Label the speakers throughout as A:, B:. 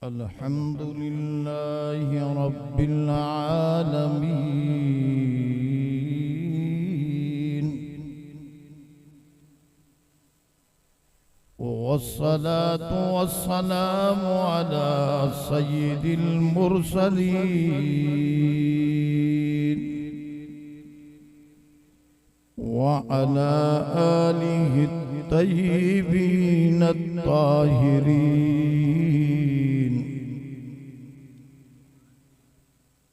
A: अल्हम्दुलिल्लाहि रब्बिल आलमीन वस्सलातु वस्सलामु अला सय्यिदिल मुरसलीन व अला आलिहि तय्यिबीन ताहिरीन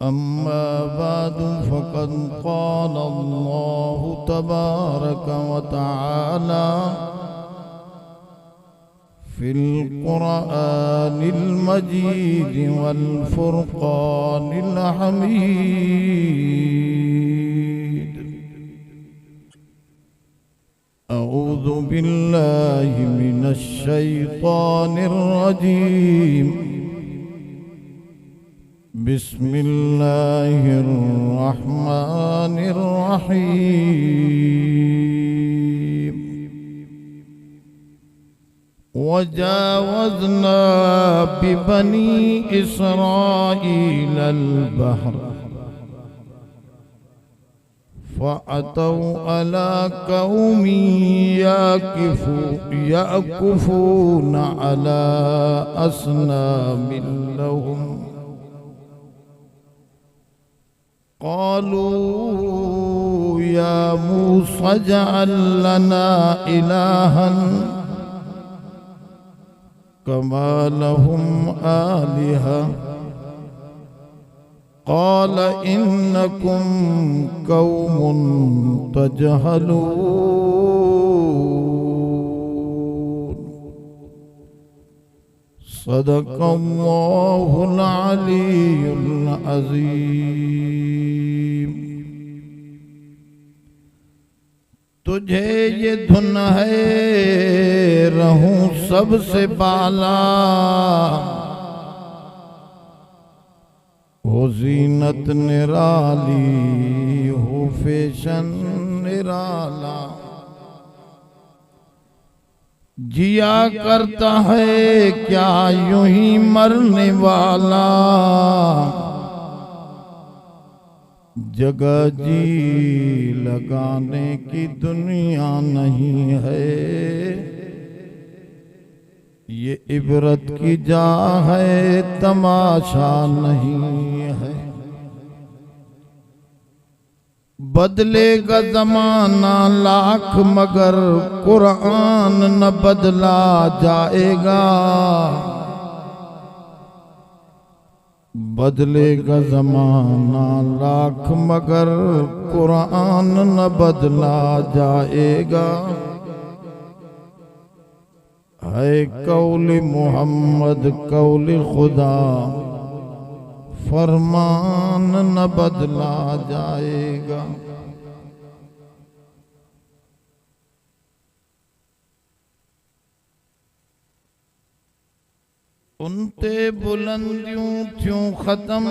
A: अम्मा बादु फ़क़द क़ाल अल्लाहु तबारक व तआला फ़िल क़ुरआनिल मजीद वल फ़ुरक़ानिल हमीद। अऊज़ु बिल्लाहि मिनश शैतानिर रजीम। बिस्मिल्लाहिर रहमानिर रहीम। वजावज़ना बिबनी इसराईल अल बहर फ़अतौ अला क़ौमी याकुफून अला अस्नामिन लहुम क़ालू या मूसा इजअल लना इलाहन कमा लहुम आलिहा क़ाल इन्नकुम क़ौमुन तजहलून। सदक़ल्लाहुल अलीयुल अज़ीम। तुझे ये धुन है रहूं सबसे बाला, हो ज़ीनत निराली हो फैशन निराला। जिया करता है क्या यूं ही मरने वाला, जगह जी लगाने की दुनिया नहीं है। ये इबरत की जा है तमाशा नहीं है। बदलेगा ज़माना लाख मगर कुरान न बदला जाएगा। बदलेगा ज़माना लाख मगर कुरान न बदला जाएगा। है कौल मोहम्मद कौल खुदा, फरमान न बदला जाएगा। उनते बुलंदियों थ्यूं खत्म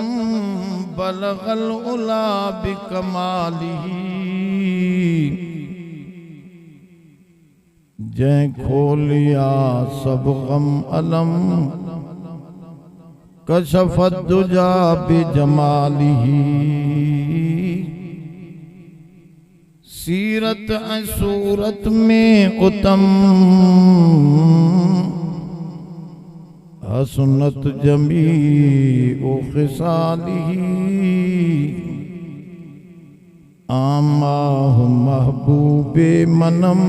A: बलगल उला बिकमालिही। जै खोलिया सब गम अलम कशफत दुजा बिजमालिही। सीरत सूरत में उत्तम हसनत जमी ओ खिसालिही। आमाहु महबूबे मनम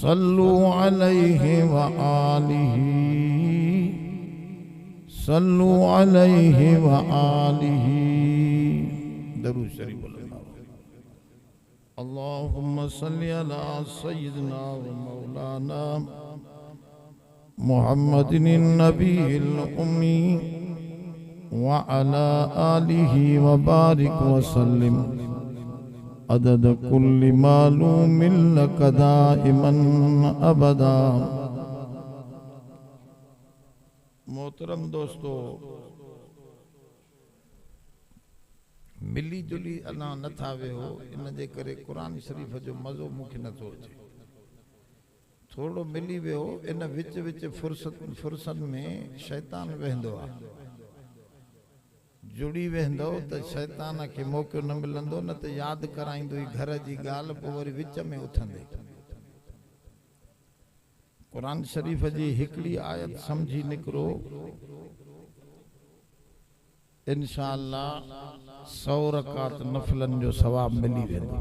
A: सल्लु अलैहि व आलिही। सल्लु अलैहि व आलिही। दरूद शरीफ बोलो। अल्लाहुम्मा सल्लि अला सय्यिदिना व मौलाना मुहम्मदिन नबील उम्मी व अला आलिहि व बारिक व सल्लिम अदद कुल्लि मालूमिन लक दाइमन अबदा। मोहतरम दोस्तों, मिली जुली अना न था वेहो, इन जे करे कुरान शरीफ जो मज़ो मूंखे नथो अचे। थोड़ो मिली वियो इन विच विच फुर्सत में शैतान वेंदो आ जुड़ी वेंदो त शैतान के मौको न मिलंदो न त याद कराइंदो ई घर जी गाल पोइ वरी विच में उथंदे कुरान शरीफ जी हिकड़ी आयत समझी निकरो इंशाअल्लाह 100 रकात नफलन जो सवाब मिली वेंदो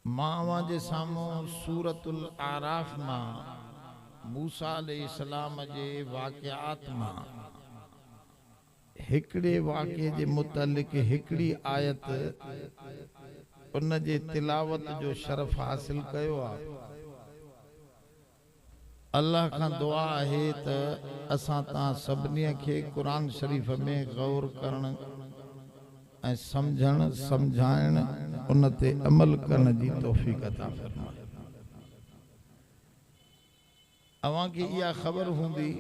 A: मावा जे सामूं सूरतुल आराफ मां मूसा अलैहिस्सलाम जे वाक़ियात मां हिकड़े वाक़े जे मुतल्लिक़ हिकड़ी आयत उन जे तिलावत जो शरफ हासिल कयो आ अल्लाह का दुआ है त असां ता सभनी के कुरान शरीफ में गौर करण ऐं समझण समझाइण उन ते अमल करण जी तौफीक अता फरमाए अवां की इहा ख़बर हूंदी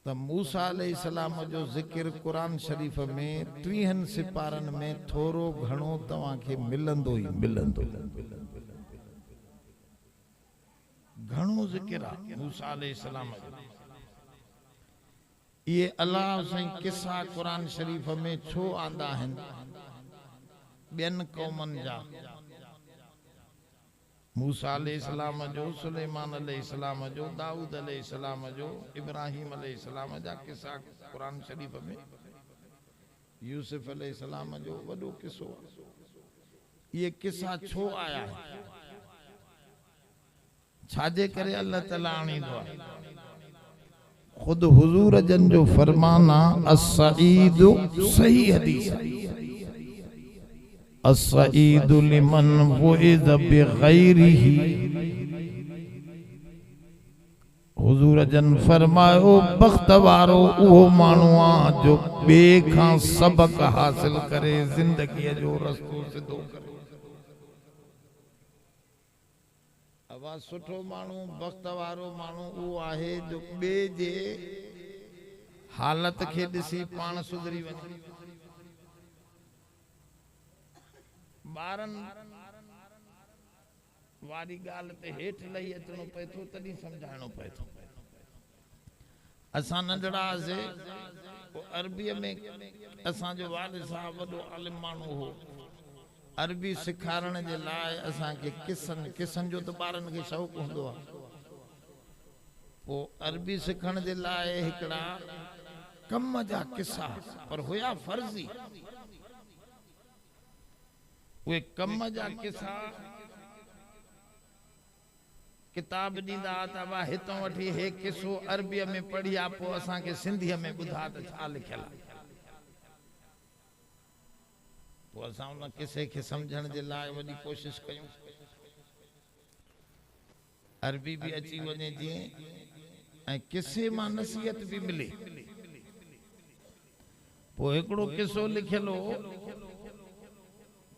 A: त मूसा अलैहिस्सलाम जो जिक्र कुरान शरीफ में 30 सिपारन में थोरो घणो तवां के मिलंदो ही मिलंदो घणो जिक्र आ मूसा अलैहिस्सलाम जो ये अल्लाह से किस्सा कुरान शरीफ में छो आंदा हन बेन कौमन जा मूसा अलैहिस्सलाम जो सुलेमान अलैहिस्सलाम जो दाऊद अलैहिस्सलाम जो इब्राहिम अलैहिस्सलाम जा किस्सा कुरान शरीफ में यूसुफ अलैहिस्सलाम जो वडो किस्सो ये किस्सा छो आया है छाजे करे अल्लाह ताला आणींदो खुद हुजूर जन जो फरमाना अस-सईद सही हदीस अस-सईद लिमन वइद बिगैरिही हुजूर जन फरमायो बख्त वारो उहो माण्हू आ जो बे खां सबक हासिल करे जिंदगी जो रस्तो सिधो करे अवा सुठो माण्हू बख्त वारो माण्हू उहो आहे जो बे जे हालत के ॾिसी पाण सुधरी वञे ॿारन वारी ॻाल्हि ते हेठि लही अचणो पए थो तॾहिं सम्झाइणो पए थो असां नंढड़ा हुआसीं अरबीअ में असांजो वालिद साहब वॾो आलिम माण्हू हो अरबी सिखारण जे लाइ असांखे किसन जो तो ॿारनि खे शौक़ु हूंदो आहे पोइ अरबी सिखण जे लाइ हिकिड़ा कम जा किस्सा पर हुया फर्ज़ी वे कम जा किस्सा किताब ॾींदा त बा हितों वठी हे किस्सो अरबीअ में पढ़ी आ पोइ असांखे सिंधीअ में ॿुधा त छा लिखियल आहे पोइ असां उन किसे खे सम्झण जे लाइ वॾी कोशिशि कयूं अरबी भी अची वञे जीअं ऐं किसे मां नसीहत भी मिले पोइ हिकिड़ो किस्सो लिखियल हो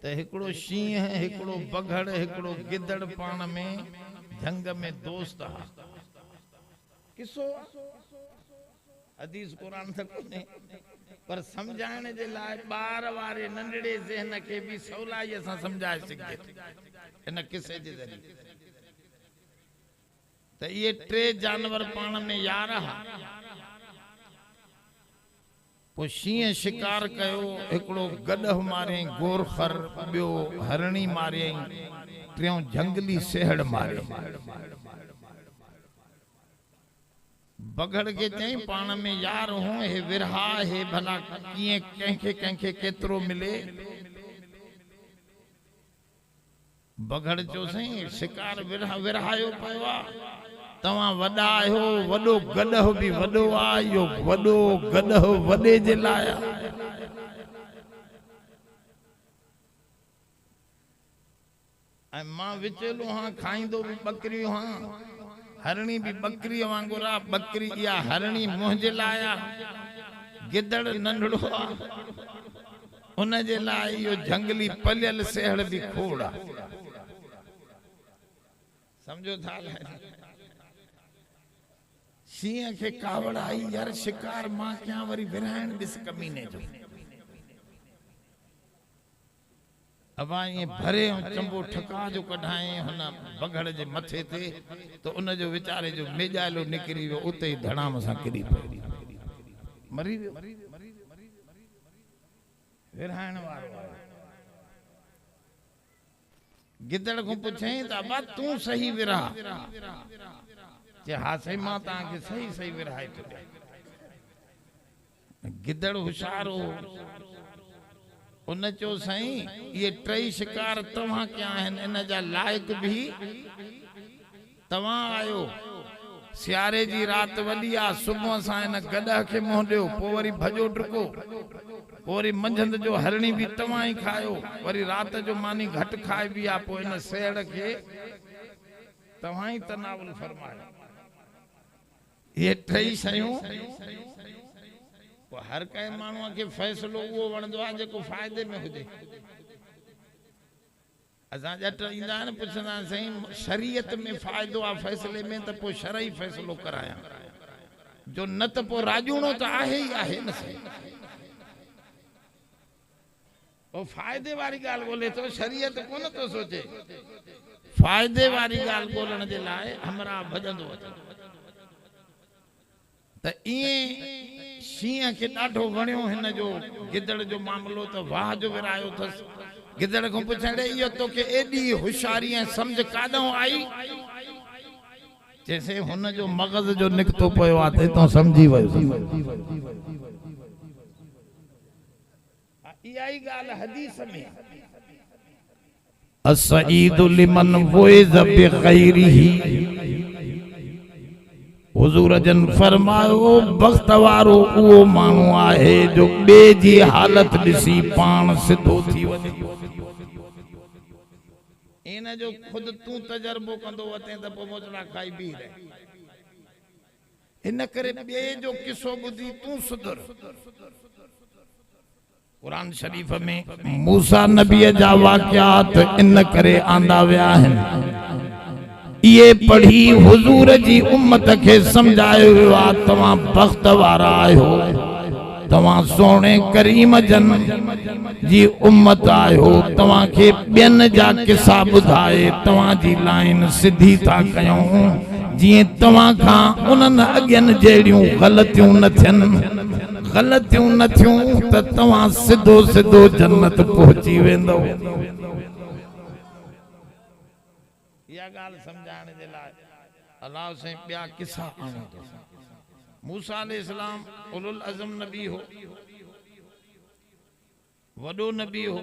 A: त हिकिड़ो शींहं हिकिड़ो बघड़ हिकिड़ो गिदड़ पाण में जंग में दोस्त हा किस्सो हदीस कुरान त कोन्हे पर समझाइण जे लाइ ॿार वारे नंढड़े ज़हन खे भी सवलाईअ सां समझाए सघे इन किसे जे ज़रिए त ये टे जानवर पाण में यार हा पोइ शींहं शिकार कयो हिकिड़ो गॾह मारियईं गोरखर ॿियो हरणी मारियईं टियों जंगली सेहड़ मारियईं बघड़ के चई पाण में यार हो हे विरहा हे भला कीअं कंहिंखे केतिरो मिले बघड़ चयोसईं शिकार विरहायो पियो आहे तव्हां वॾा आहियो वॾो गॾह भी वॾो आहे इहो वॾो गॾह वॾे जे लाइ ऐं मां विचेलो हां खाईंदो भी बकरियूं हां हरणी भी बकरी वांगुर आहे बकरी इहा हरणी मुंहिंजे लाइ आहे गिदड़ नंढड़ो आहे उन जे लाइ इहो जंगली पलियल सेहड़ भी खोड़ आहे समझो था शींहं के कावड़ आई यार शिकार मां क्या वरी विरहाइण ॾिस कमीने जो अब ये भरे चंबो ठका जो कढाए हुन बगड़ जे मथे ते तो उन जो विचारे जो मेजालो निकरी वियो उते ही धड़ाम सां किरी पई मरी वियो विरहाइण वारो गिदड़ को पुछई त अबा तू सही विरहा जे हा सही मां तां के सही सही विरहाए तो गिदड़ होशियार हो उन चो साईं ये टई शिकार तव्हां क्या आहिन इन जा लायक भी तव्हां आयो सियारे जी रात वॾी आ सुबुह सां इन गॾह खे मुंहुं ॾियो पोइ वरी भॼो टुको पोइ वरी मंझंदि जो हरणी भी तव्हां ई खायो वरी रात जो मानी घटि खाए बि आ पोइ इन सेड़ खे तव्हां ई तनावुल फरमायो ये टई शयूं हर कंहिं माण्हूअ खे फ़ैसिलो उहो वणंदो आहे जेको फ़ाइदे में हुजे असां ॼट ईंदा आहिनि पुछंदा आहिनि साईं शरीयत में फ़ाइदो आहे फ़ैसिले में त पोइ शरई फ़ैसिलो करायां जो न त पोइ राजूणो त आहे ई आहे न साईं पोइ फ़ाइदे वारी ॻाल्हि ॻोल्हे थो शरीयत कोन थो सोचे फ़ाइदे वारी ॻाल्हि ॻोल्हण जे लाइ हमरा भॼंदो अचे त ईअं शींहं खे ॾाढो वणियो हिन जो गिदड़ जो मामलो त वाह जो विरायो अथसि गिदड़ खां पुछण इहो तोखे एॾी होशियारी ऐं सम्झ काॾों आई जैसे हुन जो मग़ज़ जो निकितो पियो आहे त हितां सम्झी वियो इहा ई ॻाल्हि हदीस में असईदु लिमन वइज़ बिग़ैरिही हुजूर जन फरमायो बख़्त वारो उहो माण्हू आहे जो ॿिए जी हालत ॾिसी पाण सिधो थी वञे इन जो खुद तू तजर्बो कंदो वते त पोइ मोचड़ा खाई बि रहे इन करे ॿिए जो किस्सो ॿुधी तू सुधर कुरान शरीफ में मूसा नबीअ जा वाक़ियात इन करे आंदा विया आहिनि ये पढ़ी हुजूर जी उम्मत के समझायो वियो आ तव्हां बख़्त वारा आहियो तव्हां सोने करीम जन जी उम्मत आहियो तव्हां के ॿियनि जा किस्सा ॿुधाए तव्हां जी लाइन सिधी था कयूं जीअं तव्हां खां उन्हनि अॻियनि जहिड़ियूं ग़लतियूं न थियूं त तव्हां सिधो सिधो जन्नत पहुची वेंदो समझाने जे लाइ अल्लाह से ॿिया किस्सा आणे थो मूसा अलैहिस्सलाम उलुल अज़म नबी हो वॾो नबी हो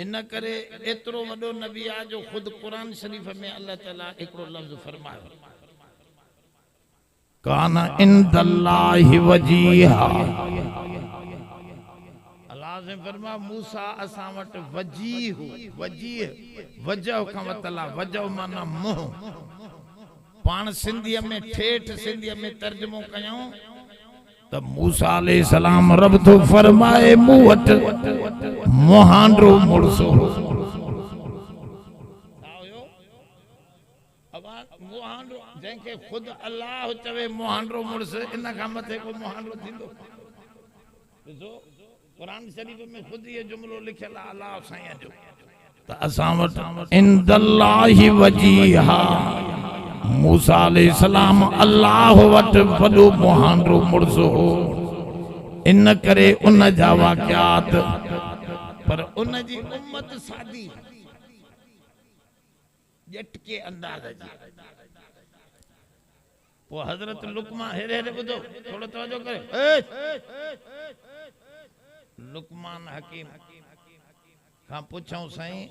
A: इन करे एतिरो वॾो नबी आहे जो खुद कुरान शरीफ में अल्लाह ताला हिकिड़ो लफ़्ज़ फरमायो कान इंदल्लाहि वजीहा फरमा मूसा असां वटि वजीह वजह का मतलब वजह माना मुंह पाण सिंधीअ में ठेठ सिंधीअ में तर्जुमो कयूं त मूसा अलैहिस्सलाम रब तो फरमाए मूं वटि मुहांडो मुड़स मुहांडो जंहिंखे खुद अल्लाह चवे मुहांडो मुड़स इन खां मथे को मुहांडो थींदो ॾिसो कुरान शरीफ में खुद ये जुमलो लिखल है अल्लाह साईं जो त असां वटि इंदल्लाहि वजीहा मूसा अलैहिस्सलाम अल्लाह वटि वॾो मुहांडो मुड़स हो इन करे उन जा वाक़ियात पर उन जी उम्मत सादी जट के अंदाज जी वो हजरत लुकमान हेरे ॿुधो थोड़ो तवज्जो करे लुकमान हकीम खां पुछऊं साईं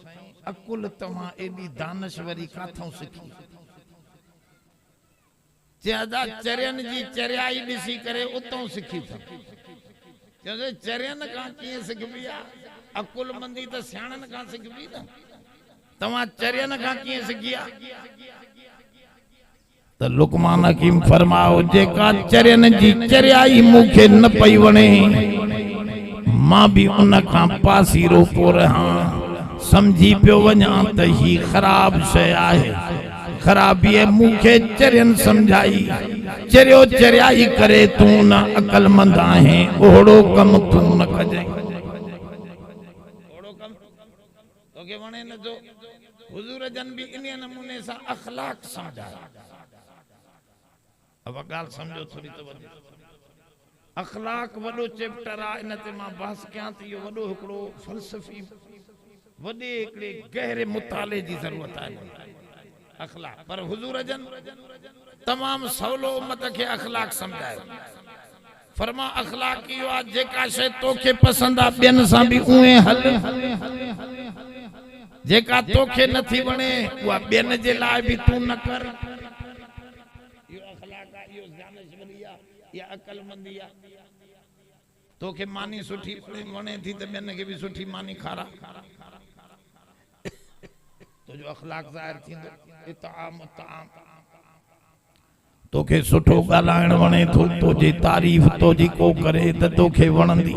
A: अकुल तव्हां एॾी दानश्वरी काथों सिखी ज्यादा चरियन जी चरियाई ॾिसी करे उतों सिखी था चयोसि चरियन खां कीअं सिखबी आहे अकुल मंदी त सियाणनि खां सिखबी न तव्हां चरियन खां कीअं सिखी आहे त लुकमान हकीम फरमायो जेका चरियन जी चरियाई मूंखे न पई वणे मां भी उन का पासीरो पो रहा समझी पियो वञा त ही खराब शय आहे खराबी मूंखे चरियन समझाई चरियो चरियाई करे तू न अकलमंद आहे ओड़ो कम तू न कजे ओड़ो तोखे वणे न तो हुजूर जन भी इन नमूने सा अखलाक समझाया। अब गाल समझो थोड़ी तो वधी अखलाक वडो चैप्टर आ इन ते मां बहस कयां त यो वडो हिकड़ो फलसफी वडे एकड़े गहरे मुताले जी जरूरत है अखलाक। पर हुजूर जन तमाम सवलो उम्मत के अखलाक समझाए। फरमा अखलाक यो आ जेका शे तोखे पसंद आ बेन सा भी उए हल, जेका तोखे नथी वणे वा बेन जे लाए भी तू न कर। यो अखलाक आ, यो जानशवरी आ, या अकलमंदी आ। तोखे मानी सुठी वणे थी त बेन के भी सुठी मानी खारा तो जो अखलाक ज़ाहिर थींदो। इताम ताम तोखे सुठो गालायण वणे थो, तोजी तारीफ तोजी को करे त तोखे वणंदी।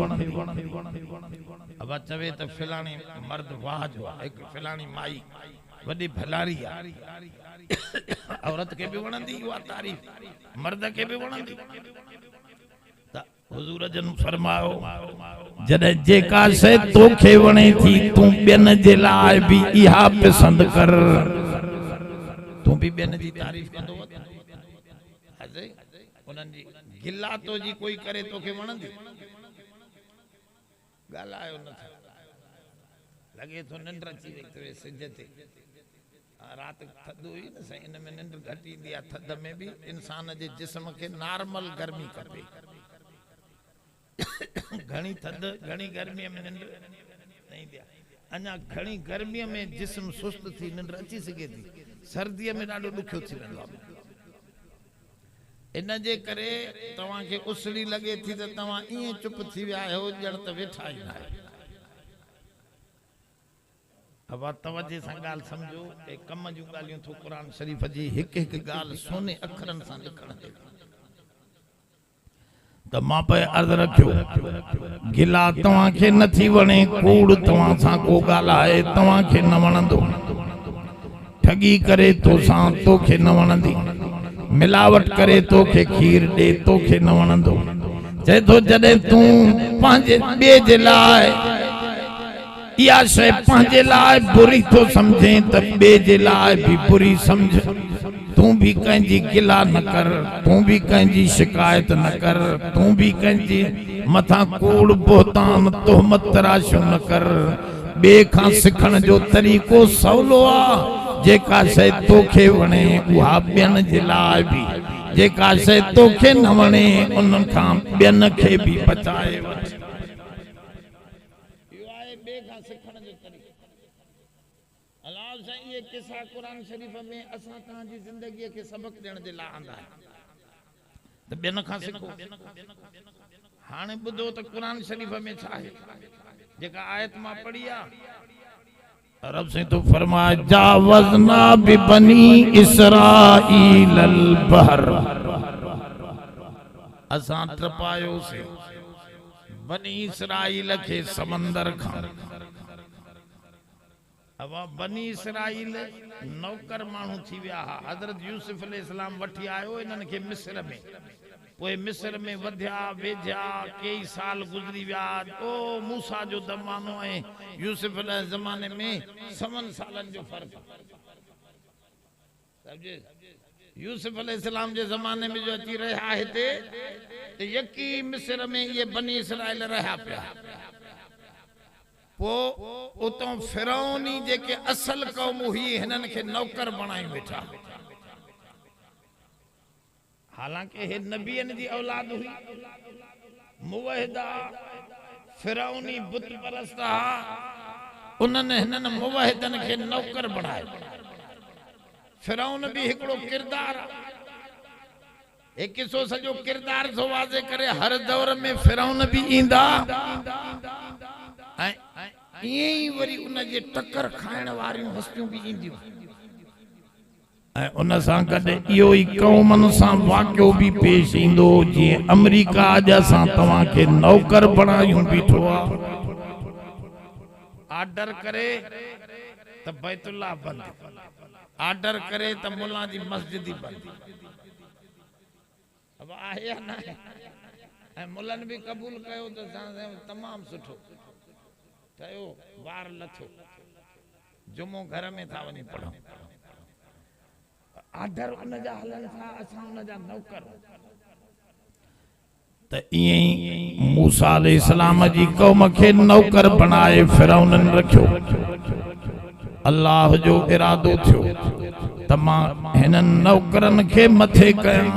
A: अब चवे त फिलाणी मर्द वाह जो एक फिलाणी माई वडी भलारी आ, औरत के भी वणंदी वा तारीफ मर्द के भी वणंदी। त हुजूर जन फरमायो जदे जेका से तोखे वणे थी तू बेन जे लाए भी इहा पसंद कर। तू भी बेन जी तारीफ कंदो अजे उनन जी गिला तो जी कोई करे तोखे वणंदी गालायो न लगे तो निंड अची वई तवे सिज ते रात थद हुई न सही इन में निंड घटी दी आ। थद में भी इंसान जे जिस्म के नॉर्मल गर्मी खपे। घणी थद घणी गर्मी में निंड नहीं दिया अना घणी गर्मी में जिस्म सुस्त थी निंड अची सके थी, सर्दी में ॾाढो ॾुखियो थी वेंदो आहे। इन जे करे तव्हां के उसड़ी लगे थी त तव्हां इए चुप थी विया हो जण त वेठा ही ना। अब तवज्जे सां गाल समझो ए कम जूं गालियूं थो कुरान शरीफ जी हिक हिक गाल सोने अखरन सां लिखण दे। त मां पे अर्ज रखियो गिला तव्हां के नथी वणे, कूड़ तव्हां सां को गालाए तव्हां के न वणंदो, ठगी करे तो सां तोखे न वणंदी, मिलावट करे तोखे खीर दे तोखे न वणंदो। चए तो जदे तू पंहिंजे बे जे लाए या शे पंहिंजे लाए बुरी तो समझे त बे जे लाए भी बुरी समझ। तू भी कंहिंजी गिला न कर, तू भी कंहिंजी शिकायत न कर, तू भी कंहिंजी मथा कूड़ बोहतान तोहमत तराशो न कर। बे खां सिखण जो तरीको सवलो आ। जेका शे तोखे वणे उहा बेन जे लाए भी, जेका शे तोखे न वणे उन खां बेन के भी बचाए वठ। यो आहे बे खां सिखण जो तरीको। अलाह साईं ये किस्सा कुरान शरीफ में असां तव्हांजी जिंदगी के सबक ॾियण जे लाइ आंदा आहिनि त बेन खां सिखो। हाणे ॿुधो त कुरान शरीफ में छा आहे जेका आयत मां पढ़ी आ। रब से तो फरमाया जावजना बिबनी इसराइल अल बहर, असां ट्रपायो से बनी इसराइल के समंदर खां। अब बनी इसराइल नौकर मानू थी विया। हजरत यूसुफ अलैहिस्सलाम वठी आयो इन्हन के मिस्र में, पोइ मिस्र में वधिया वेझा कई साल गुजरी विया। ओ मूसा जो ज़मानो है यूसुफ अलैहि ज़माने में 7 सालन जो फर्क। समझे यूसुफ अलैहिस्सलाम जे ज़माने में जो अची रहा हिते तो यकी मिस्र में ये बनी इसराइल रहा पिया। पो उतों फिरौनी जेके असल कौम हुई हिनन के नौकर बनाई बैठा। हालांकि हे नबियन जी औलाद हुई, मुवहिदा फिरौनी बुत परस्त हा। उन्हनि हिनन मुवहिदन के नौकर बनाए। फिरौन भी हिकड़ो किरदार एक किसो सजो किरदार थो वाज़े करे। हर दौर में फिरौन भी ईंदा ये ही वरी उन जे टक्कर खाइण वारियूं हस्तियूं भी ईंदियूं। उन सां गॾु इहो ई क़ौमनि सां वाक़ियो भी पेश ईंदो। जीअं अमेरिका अॼु असां तव्हां खे नौकर बणायूं बीठो आहे। आर्डर करे त बैतुल्लाह बंद, आर्डर करे त मुल्ला जी मस्जिद ही बंद। अब आहे या न ऐं मुल्लन भी कबूल कयो त तमाम सुठो ठहियो, वार लथो। जुमो घर में था वनी पढ़ो आडर उन जा हलन था असां उन जा नौकर त इएं मूसा अलैहिस्सलाम जी कौम खे नौकर बनाए फिरौनन रखियो अल्लाह जो इरादो थियो त मां हिनन नौकरन खे मथे कयां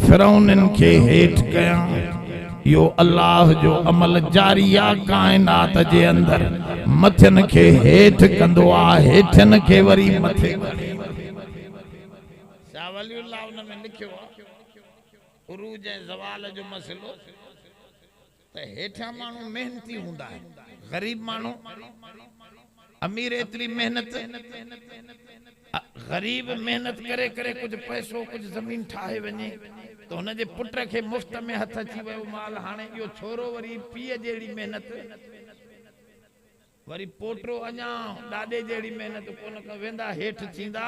A: फिरौनन खे हेठ कयां यो अल्लाह जो अमल जारी आ कायनात जे अंदर मथन के हेठ कंदो आ हेठन के वरी मथे शाह वलीउल्लाह उन में लिखियो उरूज ऐं ज़वाल जो मसलो त हेठा माण्हू मेहनती हूंदा आहिनि गरीब माण्हू अमीर एतरी मेहनत गरीब मेहनत करे करे कुछ पैसो कुछ जमीन ठाहे वने तो हुन जे पुट के मुफ्त में हथ अची वियो माल हाणे इहो छोरो वरी पीउ जहिड़ी मेहनत वरी पोटो अञा ॾाॾे जहिड़ी मेहनत कोन क वेंदा हेठ थींदा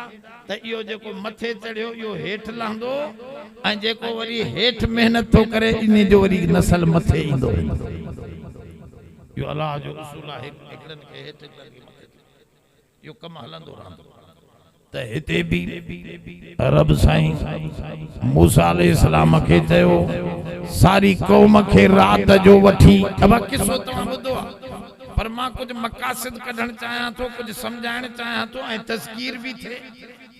A: त इहो जेको मथे चढ़ियो इहो हेठ लहंदो ऐं जेको वरी हेठ मेहनत थो करे इन जो वरी नस्ल मथे ईंदो इहो अल्लाह जो उसूल आहे हिकड़न खे हेठ हिकड़न खे मथे इहो कम हलंदो रहंदो त हिते भी रब साईं मूसा अलैहिस्सलाम खे चयो सारी कौम खे रात जो वठी अब किसो तव्हां ॿुधो पर मां कुछ मकासद कढण चाहां तो कुछ समझाइण चाहां तो ऐं तज़कीर भी थे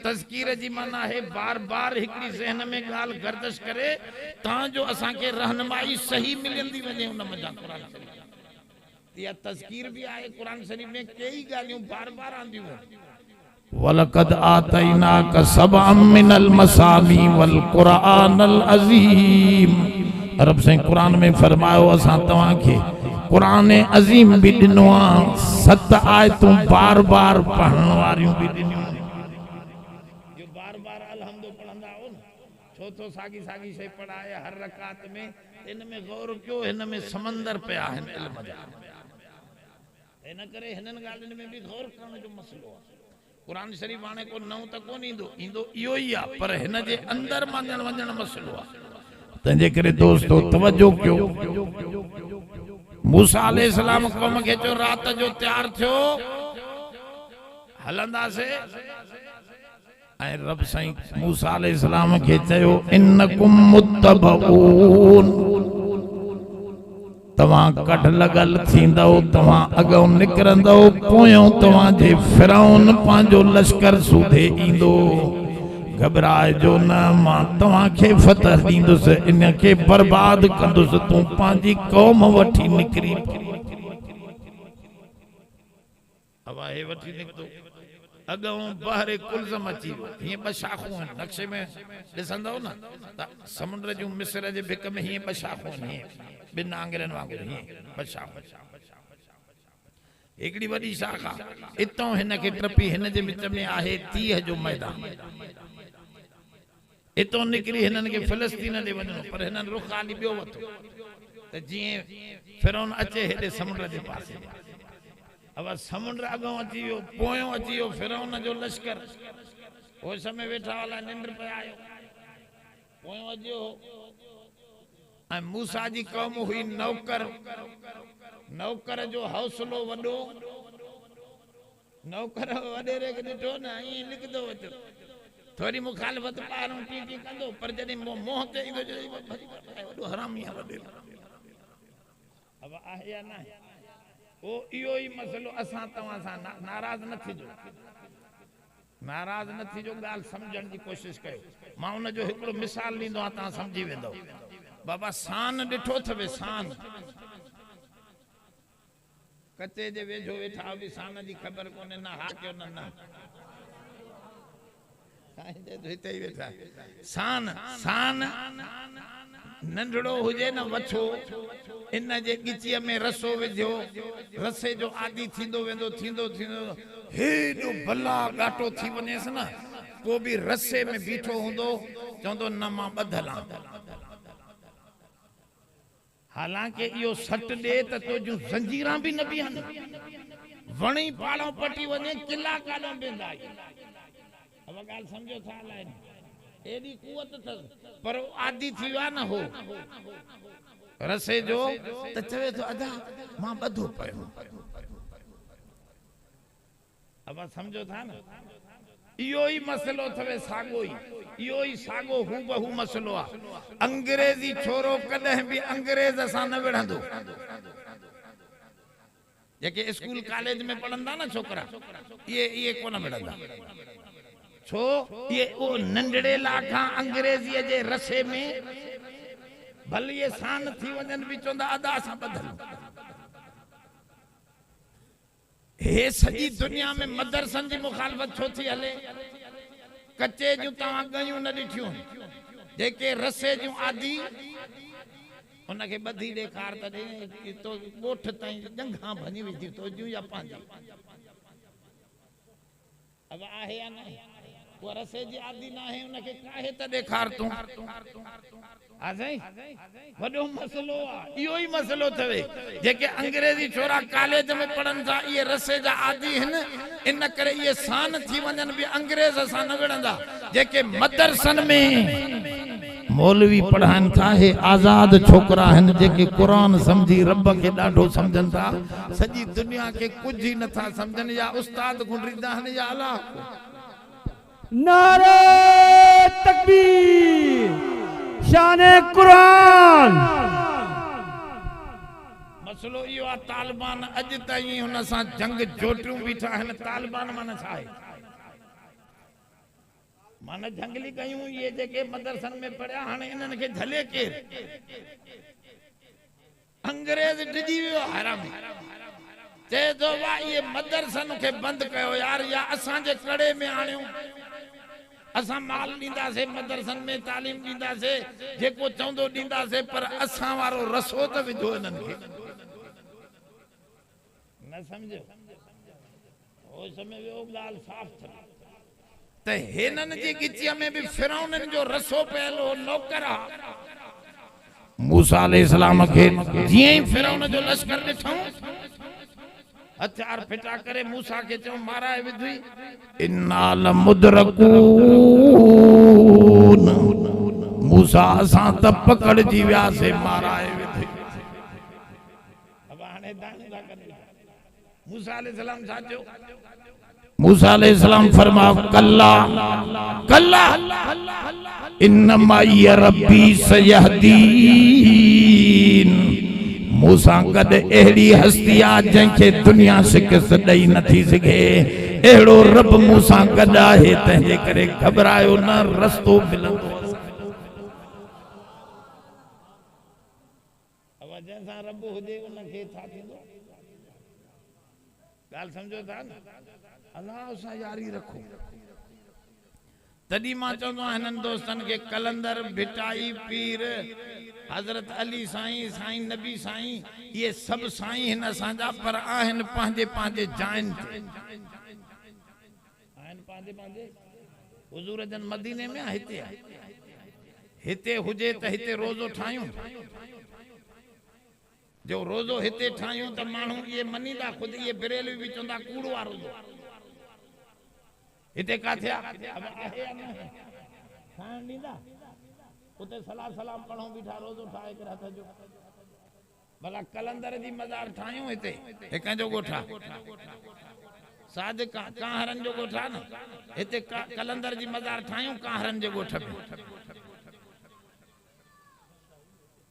A: तज़कीर जी माना है बार बार हिकड़ी ज़हन में गाल गर्दिश करे ता जो असा के रहनुमाई सही मिलंदी वने उन मजा कुरान शरीफ या तज़कीर भी आए कुरान शरीफ में कई गालियों बार बार आंदियूं वलकद आतैनाक सबअम मिनल मसानी वल कुरानल अजीम रब से कुरान में फरमायो असा तवा के कुरान अजीम भी दिनो 7 आयतों बार बार पढ़न वारियों भी दिनियो जो बार बार अलहम्दु पढ़ंदा हो छो तो सागी सागी से पढ़ाए हर रकात में इन में गौर क्यों इन में समंदर पे है इल्म जा इन करे हिनन गालन में भी गौर करण जो मसलो कुरान शरीफ आने को नौ त कोन इंदो इयो ही आ पर हिन जे अंदर मानण वणण मसलो आ तंजे करे दोस्तों तवज्जो क्यों मूसा अलैहिस्सलाम कौम के जो रात जो तैयार थियो हलंदा से ऐं रब साईं मूसा अलैहिस्सलाम के चयो इन्नकुम मुत्तबऊन तवा कट लगल थींदो तवा अगो निकरंदो पोयो तवा जे फिरौन पांजो लश्कर सूधे इंदो घबराए जो न मां तवा के फतह दींदुस इन के बर्बाद कंदुस तू पांजी कौम वठी निकरी अब हे वठी निकतो अगो बहरे कुलजम अची ये ब शाखूं नक्शे में दिसंदो न समुंद्र जो मिस्र जे भिक में ये ब शाखूं ये बिन आंगरन वांगुर ये ब शाखूं एकड़ी बड़ी शाखा इतो हिन के ट्रपी हिन जे विच में आहे 30 जो मैदान इतो निकरी हिनन के फिलिस्तीन दे वनो पर हिनन रुख खाली बियो वतो त जी फिरौन अचे हेडे समुंद्र जे पासे अब समुंद्र अगो अची वियो पोयो अची वियो फिरौन जो लश्कर ओ समय वेठा वाला निंद्र पे आयो पोयो अजो ऐं मूसा जी कौम हुई नौकर नौकर जो हौसलो वडो नौकर वडेरे के ॾिठो न ई लिखदो वचो थोड़ी मुखालफत पारों टी कंदो पर जने मोह ते इंदो वडो हरामी है वडे अब आहे या ना ओ इयो ही मसलो असा तवा सा नाराज न थिजो नाराज न थिजो गाल समझण की कोशिश कयो मां उन जो एकड़ो मिसाल लींदो आ ता समझी वेंदो बाबा सान ॾिठो थवे सान कच्चे जे वेझो वेठा भी सान जी खबर कोने ना हा क्यों ना सान सान नंढड़ो हुजे न वछो इन जे गिचीअ में रसो विझो रसे जो आदि थींदो वेंदो थींदो थींदो हेॾो भला घाटो थी वञेसि न को भी रसे में बीठो हूंदो चवंदो न मां ॿधल आहियां हालांकि इहो सट ॾे त तुंहिंजूं ज़ंजीरां भी न बीहनि वणी पाड़ो पटी वञे किला काॾो वेंदा अब गाल समझो था लाइन एडी कुवत थस पर आदि थी वा न हो रसे जो त चवे तो अदा मां ॿधो पयो अब समझो था ना इहो ही मसलो थवे सागो ही इहो ही सागो हूबहू मसलो आ अंग्रेजी छोरो कदे भी अंग्रेज असा न विढ़ंदो जेके स्कूल कॉलेज में पढ़ंदा ना छोकरा ये कोन विढ़ंदा छो ये ओ नंढड़े लाखा अंग्रेजी जे रसे में भले ये सान थी वजन भी चोंदा अदा सा बदल हे सजी दुनिया में मदरसन जी मुखालफत छो थी हले कच्चे जो तवा गयूं न दिठियूं जेके रसे जो आदि उनके बधी ॾेखार त ॾे तो ॻोठ ताईं जंघा भञी विधी तो जूं या पंहिंजी अब आहे या न वो रसे जी आदि ना है उनके काहे त ॾेखार तूं आ सही वॾो मसलो आ इहो ही मसलो थवे जेके अंग्रेजी छोरा कॉलेज में पढ़न था ये रसे जा आदि हन इन करे ये सान थी वजन भी अंग्रेज असा न विढ़ंदा जेके मदरसन में मौलवी पढ़ान था हे आजाद छोकरा हन जेके कुरान समझी रब के डाढो समझन था सजी दुनिया के कुछ ही नथा समझन या उस्ताद गुंडरीदा हन या अल्लाह
B: नारे तकबीर शाने कुरान
A: मसलो यो आ तालिबान अज ताई हुन सा जंग जोटियूं बीठा हन तालिबान माने छा आहे माने जंगली कयूं ये जेके मदरसन में पढ़या हाने इनन के झले के अंग्रेज डिजी वियो हरामी ते जो वा ये मदरसन के बंद कयो यार या असा जे कड़े में आणियो असा माल दींदा से मदरसन में तालीम दींदा से जेको चौंदो दींदा से पर असा वारो रसो त विधो इनन के न समझो ओ समय वो गाल साफ थी ते हेनन जी गिचिया में भी फिरौनन जो रसो पहलो नौकर मूसा अलैहिस्सलाम के जिए ही फिरौन जो लश्कर ॾिठो हथियार फिटा करे मूसा के चो माराए विधुई इन्ना लमुदरकून मूसा असा त पकड़ जी विया से माराए विधुई अब हाने दाने दा कर मूसा अलैहिस्सलाम साचो मूसा अलैहिस्सलाम फरमा कल्ला कल्ला इन्नमा या रब्बी सयहदीन मूसा कद एड़ी हस्तिया जंखे दुनिया शिकस्त दई न थी सके एड़ो रब मूसा कद आहे तंहिंजे करे घबरायो न रस्तो मिलंदो अब जैसा रब हुजे उनखे छा थींदो गाल समझो था न अल्लाह सा यारी रखो तदी मां चवंदो हिनन दोस्तन के कलंदर भिटाई पीर हजरत अली साईं साईं नबी साईं ये सब साईं हिन असांजा पर आहिन पंहिंजे पंहिंजे जाइन ते आहिन पंहिंजे पंहिंजे हुजूर जन मदीने में हिते हिते हुजे त हिते रोज़ो ठायूं जो रोज़ो हिते ठायूं त माण्हू ये मनीदा खुद ये बरेलवी भी चवंदा कूड़ वारो इते का थिया अब आहे या न खान लींदा उते सलाह सलाम पढ़ो बीठा रोज़ो ठाए कर हथ जो भला कलंदर जी मजार ठायूं हिते हे कंजो गोठा सादिक काहरन जो गोठा न हिते कलंदर जी मजार ठायूं काहरन जे गोठ में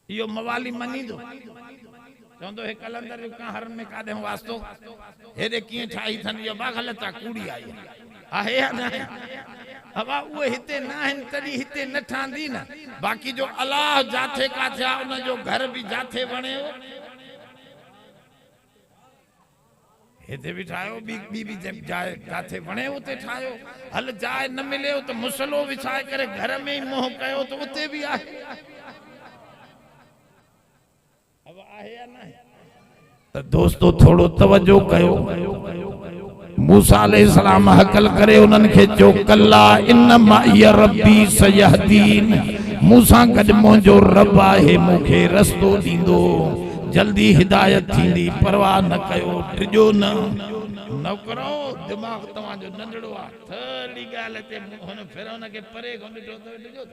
A: यो मवाली मनी दो चवंदो हे कलंदर जो काहरन में कादे वास्तो हेदे किए ठाई थन यो बा गलता कूड़ी आई आहे या न अब वो हिते ना हन तड़ी हिते न ठांदी न बाकी जो अल्लाह जाथे का था उन जो घर भी जाथे बने हिते भी ठायो बी जाए जाथे बने उते ठायो हल जाए न मिले तो मुसलो विछाए करे घर में ही मोह कयो तो उते भी आहे अब आहे या न तो दोस्तों थोड़ो तवज्जो कयो मूसा अलैहिस्सलाम हकल करे उनन के चो कल्ला इन्नमा या रब्बी सयहदीन मूसा गड मोजो रब आहे मुखे रस्तो दींदो जल्दी हिदायत थींदी परवाह न कयो टिजो न करो दिमाग तवा जो नंढड़ो आ थड़ी गाल ते हुन फिरौन के परे कोन ॾिठो तो टिजो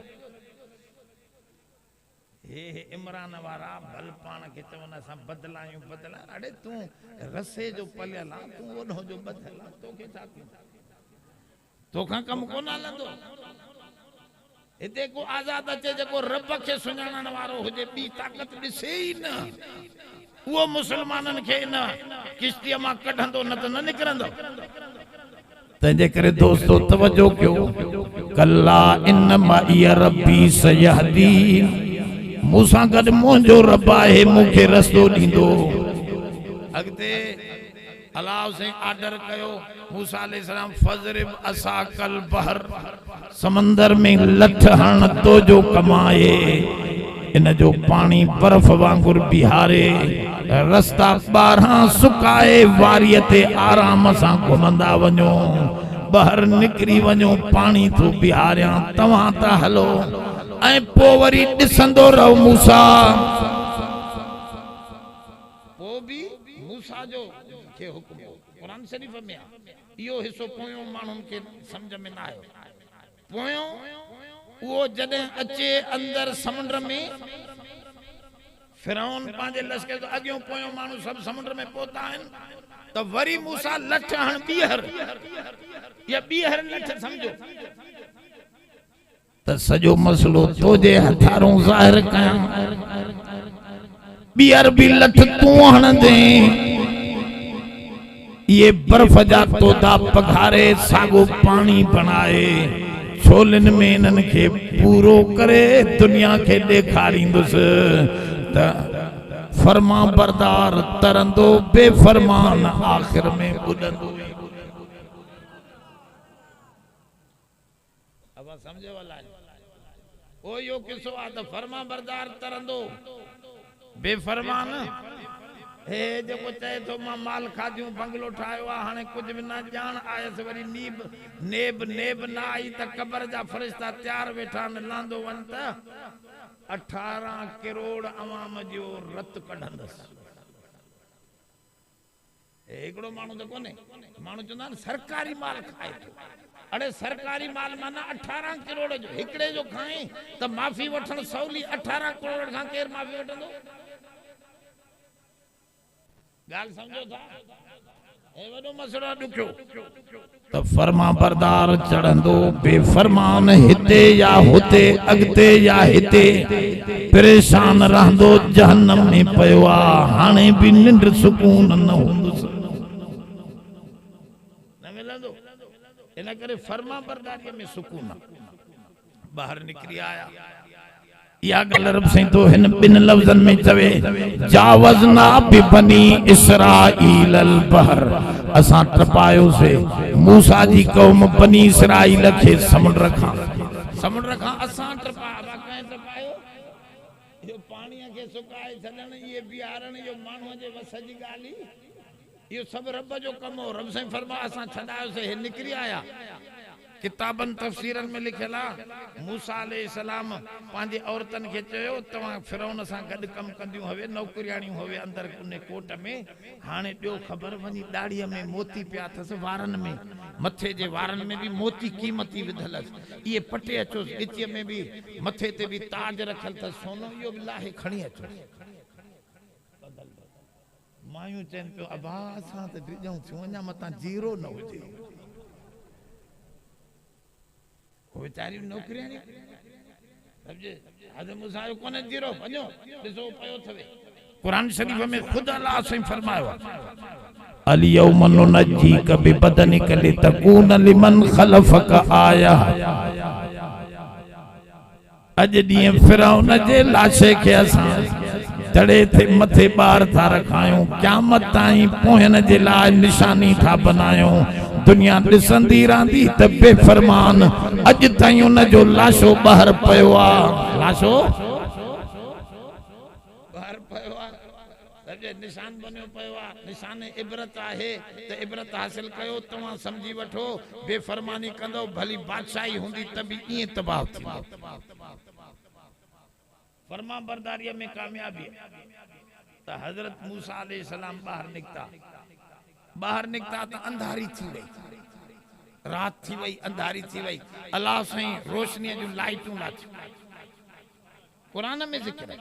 A: हे इमरान वारा भल पाण के चवनि असां बदलायूं बदला। अड़े तूं रसे जो पलियल आहे, तूं ओॾो जो बदल आहे, तोखे छा कयूं? तोखां कमु कोन हलंदो। हिते को आज़ाद अचे जेको रब खे सुञाणण वारो हुजे, ॿी ताक़त ॾिसे ई न, उहो मुसलमाननि खे न किश्तीअ मां कढंदो, न त न निकिरंदो। तंहिंजे करे दोस्तो तवजो कयो, कल्ला इन्नमा इया रब्बी सयहदीन, मूंसां गॾु मुंहिंजो रब आहे, मूंखे रस्तो ॾींदो। अॻिते अलाह से आर्डर कयो मूसा अलैहिस्सलाम फज़रिब असाकल बहर, समंदर में लठ हण तो जो कमाए, इन जो पानी बर्फ वांगुर बिहारे, रस्ता 12 सुकाए, वारीअ ते आराम सां घुमंदा वञो, ॿाहिरि निकिरी वञो, पानी थो बिहारियां, तव्हां त हलो। ऐं पोइ वरी ॾिसंदो रहो मूसा, पोइ बि मूसा जो के हुकुम कुरान शरीफ में आहे। इहो हिसो पोयों माण्हुनि खे सम्झ में न आयो। पोयों उहो जॾहिं अचे अंदरि समुंड में, फिरौन पंहिंजे लश्कर जो अॻियों पोयों माण्हू सभु समुंड में पहुता आहिनि, त वरी मूसा लठ हण ॿीहर, या ॿीहर लठ सम्झो त सॼो मसलो तुंहिंजे हथारों ज़ाहिर कयां। ॿीहर बि लठ तूं हणंदे, ये बर्फ जा तोता पघारे, सागो पानी बनाए, छोलनि में इन्हनि खे पूरो करे दुनिया खे ॾेखारींदुसि त फर्मा बरदार तरंदो, बेफरमान आखिर में ॿुधंदो। अब समझे वाला ओ यो किसो आ त फर्मा बरदार तरंदो, बेफरमान हे जेको चए थो मां माल खादियूं, बंगलो ठाहियो आहे, हाणे कुझु बि न ॼाण आयसि, वरी नेब न आई त क़बर जा फ़रिश्ता तयार वेठा आहिनि, लांदो वञ त 18 करोड़ अवाम जो रत कढंदसि। हिकिड़ो माण्हू त कोन्हे, माण्हू चवंदा आहिनि सरकारी माल खाए थो। अड़े सरकारी माल माना 18 करोड़ जो हिकिड़े जो खाए त माफ़ी वठण सवली, 18 करोड़ खां केरु माफ़ी वठंदो? गाल समझो था, ए वडो मसलो ॾुखियो। त फर्मा बरदार चढ़ंदो, बेफरमान हिते या हुते, अॻिते या हिते, परेशान रहंदो, जहन्नम में पियो आहे, हाणे बि निंड सुकून न हूंदुसि, न मिलंदो। इन करे फर्मा बरदारीअ में सुकून ॿाहिरि निकिरी आया। या गल रब से तो हिन बिन लफ्ज़न में चवे, जावज़ना बिबनी इसराइल अल बहर, असां टपायो से मूसा जी कौम बनी इसराइल खे समुंड खां असां टपाया। कंहिं टपायो? इहो पाणीअ खे सुकाए छॾण, इहे बिहारण, इहो माण्हूअ जे वस जी ॻाल्हि, इहो सभु रब जो कमु हो। रब साईं फरमा असां छॾायोसीं, हे निकिरी आया। किताबनि तफ़सीरनि में लिखियल आहे, मूसा अलैहिस्सलाम पंहिंजी औरतनि खे चयो, तव्हां फिरौन सां गॾु कमु कंदियूं हुवे, नौकरियाणियूं हुवे अंदरि उन कोट में, हाणे ॾियो ख़बर, वञी ॾाड़ीअ में मोती पिया अथसि, वारनि में, मथे जे वारनि में बि मोती क़ीमती विधल अथसि, इहे पटे अचोसि, ॻिचीअ में बि मथे ते बि ताज रखियल अथसि सोनो, इहो बि लाहे खणी अचो। मायूं चवनि पियो, अबा असां त ॾिजऊं थियूं, अञा मथां जीरो न हुजे। बेचारी नौकरियाणी हज़रत मूसा जो कोने जीरो, वञो ॾिसो पियो थवे। कुरान शरीफ में खुद अल्लाह से फरमायो, अल यौम नुनज्जीक बिबदनिक लितकून लिमन खलफक आया। अॼु ॾींहुं फिरौन जे लाशे खे असां तड़े थे मथे ॿार था रखायूं, क़यामत ताईं पोयनि जे लाइ निशानी था बनायूं। दुनिया ॾिसंदी रहंदी त बेफरमान अॼु ताईं उन जो लाशो ॿाहिरि पियो आहे, लाशो ॿाहिरि पियो आहे, निशान बनियो पियो आहे। निशान इबरत आहे त इबरत हासिल कयो, तव्हां सम्झी वठो बेफरमानी कंदो भली बादशाही हूंदी त बि ईअं तबाह थींदो। फर्मा बरदारीअ में कामयाबी त हज़रत मूसा अलैहिस्सलाम ॿाहिरि निकिता त अंधारी थी वई, रात थी वई, अंधारी थी वई। अल्लाह साईं रोशनीअ जूं लाइटूं लाथियूं, कुरान में ज़िक्र है।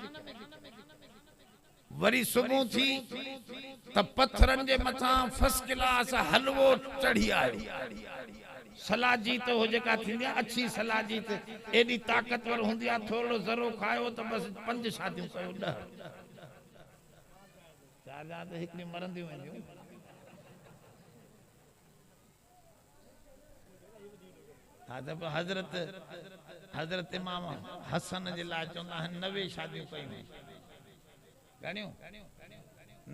A: वरी सुबह थी त पत्थरन जे मथा फर्स्ट क्लास हलवो चढ़ी आयो। सलाजीत हो जेका थींदी आहे अच्छी सलाजीत एडी ताकतवर हुंदी आहे, थोड़ो ज़रो खायो त बस 5 शादियूं कयो 10 चार त हिकड़ी मरंदियूं वेंदियूं। हज़रत इमाम हसन जे लाइ चवंदा आहिनि 90 शादियूं कयूं। घणियूं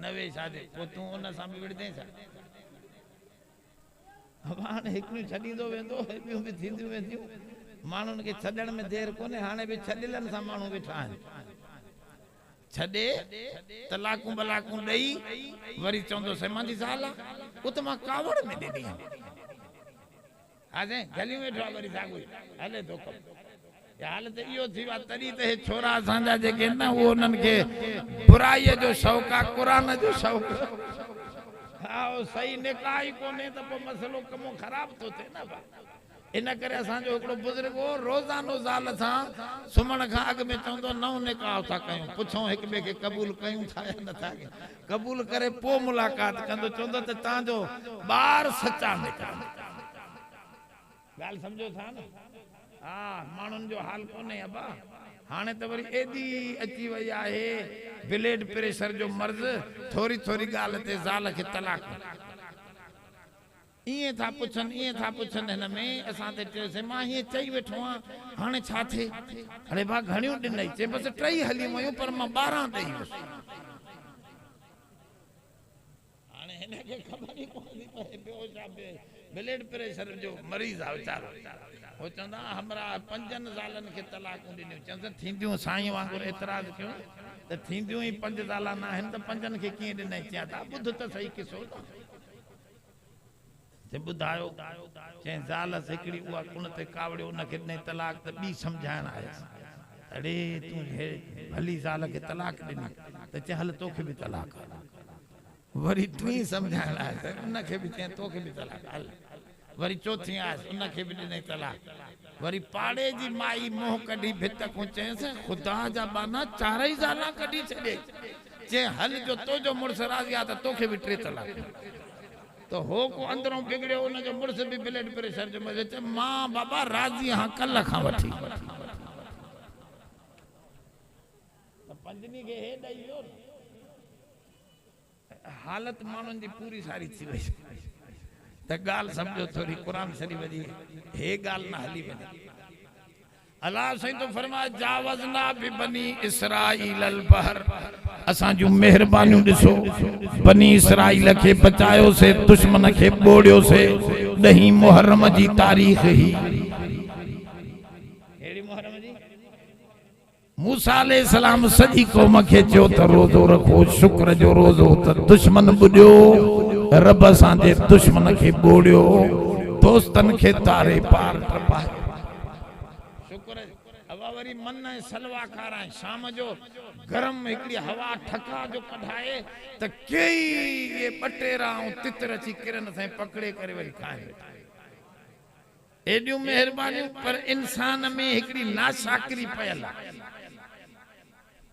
A: 90 शादियूं। पोइ तूं उन सां बि विड़दे छा? हाणे हिकिड़ियूं छॾींदो वेंदो, ॿियूं बि थींदियूं वेंदियूं। माण्हुनि खे छॾण में देरि कोन्हे। हाणे बि छॾियलनि सां माण्हू वेठा आहिनि। छॾे तलाकूं बलाकूं ॾेई वरी चवंदो मुंहिंजी ज़ाल आहे उहो त मां कावड़ में ॾिनी आहे। गलियूं वेठो आहे वरी साॻियो हले थो कमु। हालत इहो थी वियो आहे। तॾहिं त हे छोरा असांजा जेके न उहो उन्हनि खे बुराईअ जो शौक़ु आहे, क़ुरान जो शौक़ु। हा सही निकाह ई कोन्हे त पोइ मसइलो कमु ख़राब थो थिए न भाउ। इन करे असांजो हिकिड़ो बुज़ुर्ग हो रोज़ानो ज़ाल सां सुम्हण खां अॻु में चवंदो नओं निकाह था कयूं, पुछूं हिक ॿिए खे क़बूल कयूं था या नथा कयूं। क़बूल करे पोइ मुलाक़ात कंदो, चवंदो त तव्हांजो ॿार सचा निकाह। ॻाल्हि सम्झो था न? हा माण्हुनि जो हाल कोन्हे अबा। हाणे त वरी एॾी अची वई आहे ब्लड प्रेशर जो मर्ज़, थोरी थोरी ॻाल्हि ते ज़ाल खे तलाक। ईअं था पुछनि ईअं था पुछनि। हिन में असां ते चयोसीं मां हीअं चई वेठो आहियां, हाणे छा थिए? अरे भाउ घणियूं ॾिनई? चए बसि 3 हली वियूं पर मां 12 ॾेई वियुसि। हाणे हिनखे ख़बर ई कोन्हे पियो छा ब्लड प्रेशर जो मरीज़ आहे वीचारो। हो चवंदा हमरा 5 ज़ालनि खे तलाकूं ॾिनियूं। चवंदा थींदियूं साईं वांगुरु एतिराज़ कयूं त थींदियूं ई 5 ज़ाल न आहिनि त 5 खे कीअं ॾिनई? चया था ॿुध त सही किसो ते ॿुधायो। चई ज़ाल हिकिड़ी उहा कुण ते कावड़ियो उनखे ॾिनई तलाक त ॿी सम्झाइण आयसि। अड़े तूं भली ज़ाल खे तलाक ॾिनी त चए हल तोखे बि तलाक। वरी टी सम्झाइण आयसि उनखे बि चई तोखे बि तलाक हल। वरी चौथी आयसि उनखे बि ॾिनई तलाक। वरी पाड़े जी माई मोह कढी भित खां चयसि ख़ुदा जा बाना 4 ज़ाला कढी छॾे। चए हल जो तुंहिंजो मुड़ुसु राज़ी आहे त तोखे बि 3 तलाक। तो हो को अंदरों बिगड़ियो उनजो मुड़ुस भी ब्लड प्रेशर जो मजे। चए मां बाबा राज़ी हाँ कल खां वठी। पंजनी के हे ॾई वियो। हालत माण्हुनि जी पूरी सारी थी वई त ॻाल्हि सम्झो थोरी क़ुरान शरीफ़ जी हे ॻाल्हि न हली वञे। अल्लाह साईं तो फरमाए जावज़ना बि बनी इसराईल अल बहर। असां जूं मेहरबानियूं ॾिसो। बनी इसराईल खे बचायो से, दुश्मन खे ॿोड़ियो से। 10 मुहर्रम जी तारीख़ ही हेड़ी मुहर्रम जी मूसा अलैहिस्सलाम सॼी क़ौम खे चयो त रोज़ो रखो, शुक्र जो रोज़ो त दुश्मन ॿुॾियो, रब असांजे दुश्मन खे ॿोड़ियो, दोस्तन खे तारे पार टपायो। वरी मन सलवा खाराए शाम जो गरम हिकड़ी हवा ठका जो कढाए त कई ये बटेरा ऐं तितर अची किरन सां पकड़े करे वरी खाए। एॾियूं मेहरबानियूं पर इंसान में हिकड़ी नाशाकरी पयल आहे।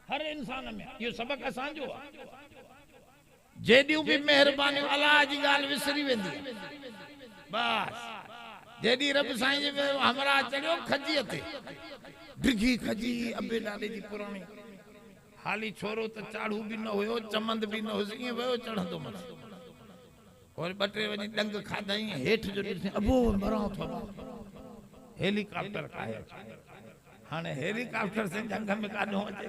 A: हर इंसान में इहो सबक असांजो आहे। जेॾियूं बि मेहरबानियूं अलाह जी ॻाल्हि विसरी वेंदी बस। जेॾी रब साईं जे हमरा चढ़ियो खजीअ ते डिघी खजी अबे ॾाॾे जी पुराणी हाली छोरो त चाड़ू भी न हुयो, चमंद भी न हुयो, ईअं वियो चढ़ंदो मथे। और 2 वञी डंग खाधई हेठि जो ॾिठईं अबो मरां थो। हेलीकॉप्टर खाए हाणे हेलीकॉप्टर से जंग में काॾो अचे।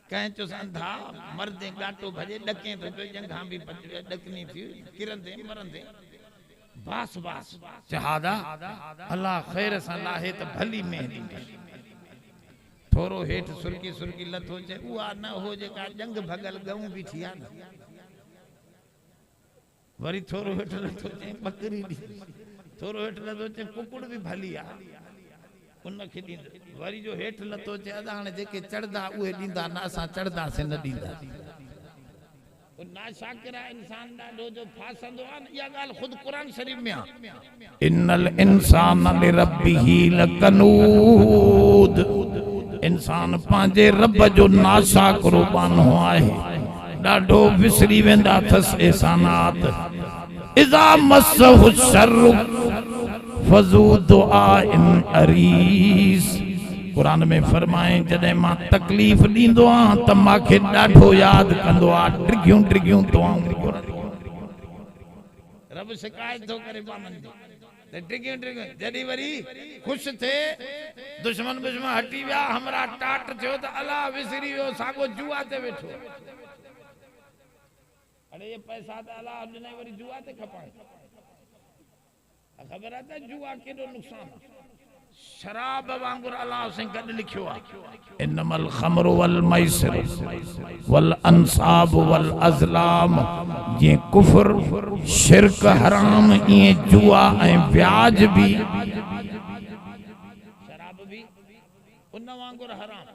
A: कंहिं चयोसि अंधा मरदे गाटो भॼे ॾके थो पियो, जंघां बि ॾकनी थी किरंदे मरंदे बास बास। शहादा अल्लाह ख़ैर सां लाहे त भली मेहदी थोरो हेठि सुरकी सुरकी लथो चे उहा न हो जेका जंग भगल गऊं भी थी आहे न। वरी थोरो हेठि लथो चे बकरी दी, थोरो हेठि लथो चे कुकुड़ भी भली आहे उनखे ॾींदो। वरी जो हेठि लथो चे अदा हाणे जेके चढ़दा उहे ॾींदा न, असां चढ़दासीं न ॾींदा। नाशाकिरा इंसान ॾाढो जो फासंदो आहे। इहा ॻाल्हि ख़ुद क़ुरान शरीफ में आहे। इन्नल इंसान लिरब्बिही लकनूद। इंसान पांजे रब जो नाशा कुर्बान हुआ है डाढो विसरी वेंदा थस एहसानात इज़ा मस्सहु शर्रु फज़ू दुआइन अरीस कुरान में फरमाए जदे मां तकलीफ दींदो आ त माखे डाढो याद कंदो आ ड्रिगियूं ड्रिगियूं दुआऊं रब शिकायत तो करे पामन ते ड्रिगियूं ड्रिगियूं जदी वरी खुश थे दुश्मन हटी विया हमरा टाट थियो त अल्लाह विसरी वियो सागो जुआ ते वेठो अरे ये पैसा तो अल्लाह ने वरी जुआ ते खपाए खबर आता जुआ केडो नुकसान शराब वांगुर अल्लाह से गड लिखियो आ इन्नमल खमरु वल मैसिर वल अंसाब वल अज़लाम ये कुफर शिरक हराम ये जुआ ए ब्याज भी शराब भी उन वांगुर हराम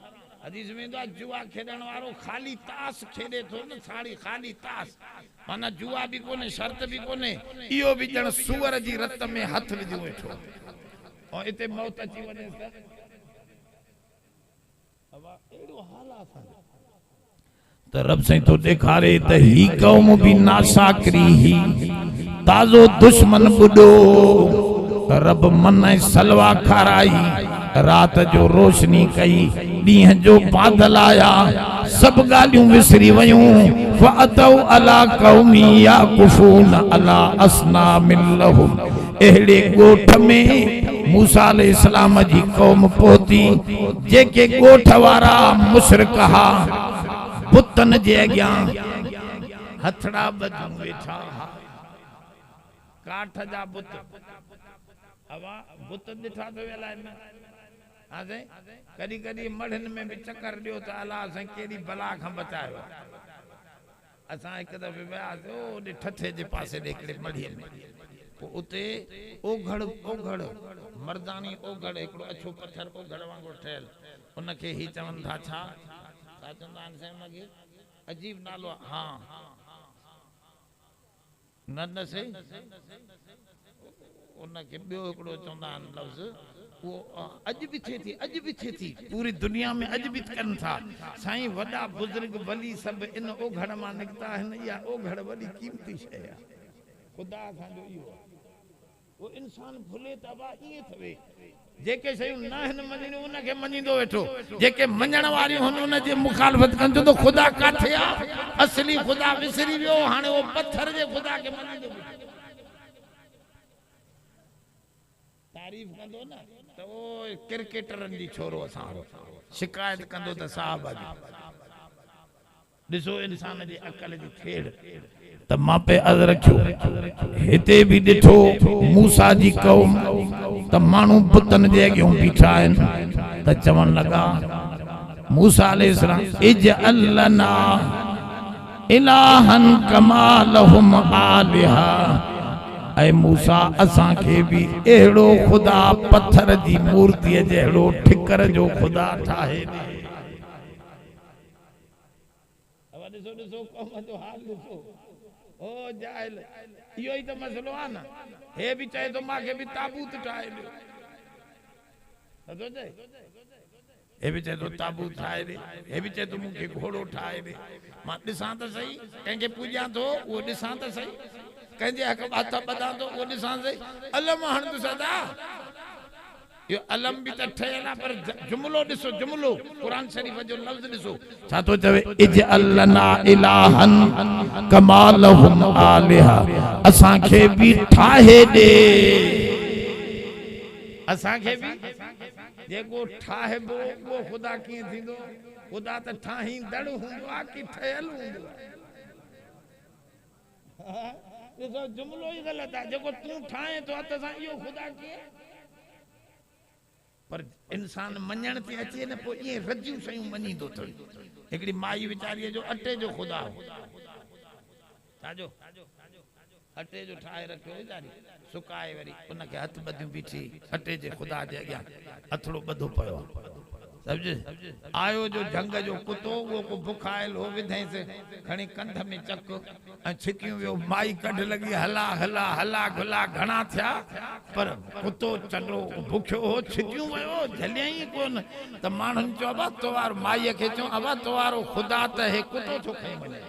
A: हदीस में तो जुआ खेडण वारो खाली तास खेडे थो न साड़ी खाली तास माना जुआ भी कोने शर्त भी कोने इयो भी जण सुअर जी रत में हथ विधो वेठो और इते मौत अची वने त अब एड़ो हालात त रब से तो दिखारे त ही कौम भी नासाकरी ही ताजो दुश्मन बुडो रब मन सलवा खाराई रात जो रोशनी कई दीह जो बादल आया सब गालियों विसरी वयूं फअतौ अला कौमी याकुफून अला अस्नामिन लहुम एड़े गोठ में मूसा अलैहिस्सलाम जी कौम पहुती जेके गोठ वारा मुशरिक हा बुतन जे अग्यां हथड़ा बधूं वेठा काठ जा बुत हवा बुत दिठा तो वेला न आजे कदी कदी मढ़न में भी चक्कर दियो त अल्लाह से केडी बला खां बचायो असा एक दफे वियासीं ओडे ठठे जे पासे देखड़े मढ़ीअ में उते ओघड़ मर्दानी ओघड़ एकड़ो अच्छो पत्थर ओघड़ वांगुर ठहल उनके ही चवन था छा चवंदा आहिनि साईं उनके अजीब नालो हां न से उनके बियो एकड़ो चवंदा आहिनि लफ्ज़ वो अज भी थे पूरी दुनिया में अज भी कन था साईं वडा बुजुर्ग वली सब इन ओघड़ मां निकता है या ओघड़ वडी कीमती शय है खुदा सा जो इहो वो इंसान भूले तबा ये थवे जेके शयूं न हन मञी उनके मञींदो वेठो जेके मञण वारियूं हन उन जे मुखालफत कन तो खुदा काथे आ असली खुदा विसरी वियो हाने वो पत्थर जे खुदा के मञींदो तारीफ कंदो न तो क्रिकेटरन जी छोरो असा शिकायत कंदो त साहब दिसो इंसान जी अकल जी खेड़ त मां पे अज रखियो हिते भी दिठो मूसा जी कौम त मानू बुतन जे अग्यों बीठा आहिन त चवन लगा मूसा अलैहिस्सलाम इजअल लना इलाहन कमा लहुम आलिहा ऐ मूसा असा के भी एड़ो खुदा पत्थर जी मूर्ति जेड़ो ठिकर जो खुदा ठाहे अब दिसो कौम जो हाल दिसो ओ जाहिल इहो ही तो मसलो आ ना हे भी चाहे तो मां के भी ताबूत ठाहे दे तो हे भी चाहे तो ताबूत ठाहे दे हे भी चाहे तो मुके घोड़ो ठाहे दे मां दिसां त सही कंके पूजा तो वो दिसां त सही कंजे हक बात बता तो वो दिसां सही अलम हण सदा यो अलम भी त ठेला पर जुमलो दिसो जुमलो कुरान शरीफ जो लफ्ज दिसो छा तो चवे इजअल लना इलाहन कमा लहुम आलिहा असा के भी ठाहे दे असा के भी जेको ठाहे वो खुदा की थींदो खुदा त ठाही दड़ हुंदो आ की ठयल हुंदो दिसो जुमलो ही गलत है जेको तू ठाहे तो अत सा यो खुदा की पर इंसान मञण ते अचे न पो ये रजियूं सयूं मञींदो थो एकड़ी माई विचारी जो अटे जो खुदा छाजो अटे जो ठाहे रखियो वीचारी सुकाए वरी उनके हथ बदियूं बीठी अटे जे खुदा जे अग्यां हथड़ो बधो पयो समझे आयो जो जंग जो कुतो वो को बुखायल हो विधई से खणी कंध में चक छिकियो वियो माई कढ लगी हला हला हला गुला घणा थिया पर कुतो चलो भूखियो हो छिकियो वयो झलियाई कोन त मानन चो अबा तोवार माई के चो अबा तोवारो खुदा त हे कुतो छो खई वने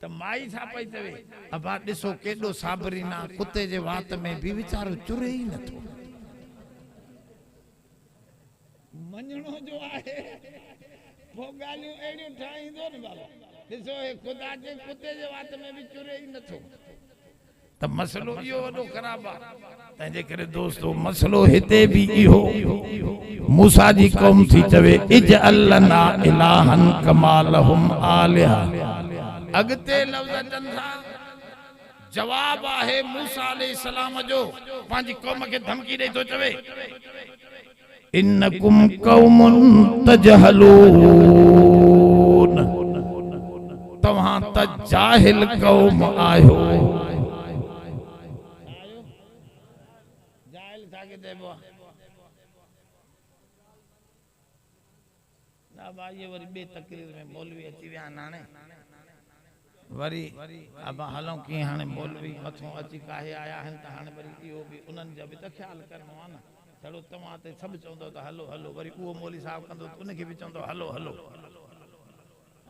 A: त माई छा पई चवे अबा दिसो केडो साबरीना कुते जे वात में भी विचारो चुरे ही नथो मञणो जो आहे वो गालियों एड़ियों ठाहींदो न बाबा दिसो हे खुदा जे कुते जे वात में भी चुरे ही नथो त मसलो इहो वॾो ख़राब आहे तंहिंजे करे दोस्तो मसलो हिते भी इहो मूसा जी क़ौम थी चवे इजअल लना इलाहन कमा लहुम आलिहा अगते लफ़्ज़ अचनि था जवाब आहे मूसा अलैहिस्सलाम जो पंहिंजी क़ौम खे धमकी ॾेई थो चवे इन्नकुम कौमुन तजहलून तव्हां त जाहिल कौम आयो जाहिल थाके देबो ना भाई वरी बे तकरीर में मौलवी अची विया नाने वरी अब हलों की हाने मौलवी मथों अची काहे आया हन त हाने वरी इहो भी उन्हनि जो भी त ख्याल करणो आहे न छड़ो तव्हां ते सभु चवंदो त हलो हलो वरी उहो मौली साहब कंदो त उनखे बि चवंदो हलो हलो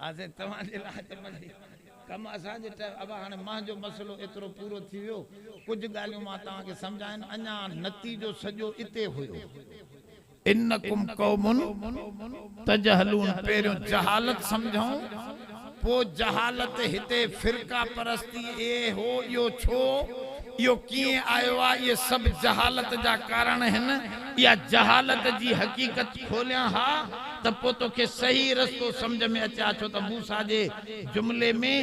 A: आसे तव्हां जे लाइ त मजी कम असांजे अब हाणे मां जो मसलो एतिरो पूरो थी वियो कुझु ॻाल्हियूं मां तव्हांखे सम्झाइनि अञा नतीजो सॼो इते हुयो इन्नकुम कौमुन तजहलून पहिरियों जहालत सम्झूं पो जहालत हिते फिरका परस्ती ए हो यो छो यो किए आयो आ ये सब जहालत जा कारण हैं या जहालत जी हकीकत खोलिया हा त पो तो के सही रस्तो समझ में अचा छो त मूसा जे जुमले में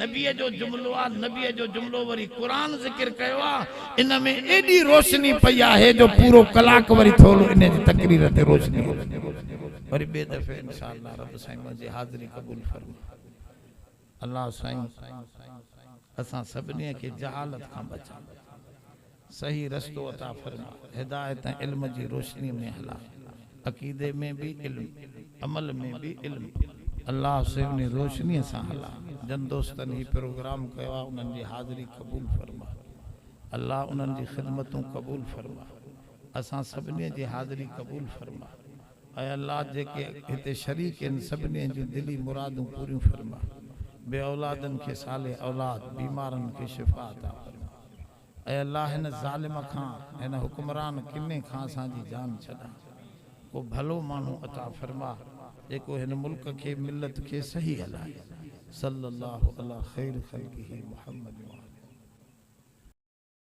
A: नबी जो जुमलो आ नबी जो जुमलो वरी कुरान जिक्र कयो आ इन में एडी रोशनी पई आहे जो पूरो कलाक वरी थोलो इन जी तकरीर ते रोशनी वरी बे दफे इंशाअल्लाह रब साईं मुझे हाजिरी कबूल फरमा अल्लाह साईं असां सभिनी के जहालत खां बचा सही रस्तो अता फरमा हिदायत इल्म जी रोशनी में हला अकीदे में भी इल्म अमल में भी इल्म अल्लाह से उन रोशनी से हला जन दोस्तन ही प्रोग्राम कया उन्हनि जी हाज़िरी कबूल फरमा अल्लाह उन्हनि जी खिदमतूं कबूल फरमा असां सभिनी जी हाज़िरी कबूल फरमा ऐं अल्लाह जेके हिते शरीक आहिनि सभिनी जूं दिली मुरादूं पूरियूं फरमा बे औलादन के साले औलाद बीमारन के शिफा अता फरमा ऐ अल्लाह हिन ज़ालिम खां हिन हुक्मरान किने खां असांजी जान छॾा को भलो माण्हू अता फरमा जेको हिन मुल्क के मिलत के सही हलाए सल्लल्लाहु अला खैर खल्क़िही मुहम्मद।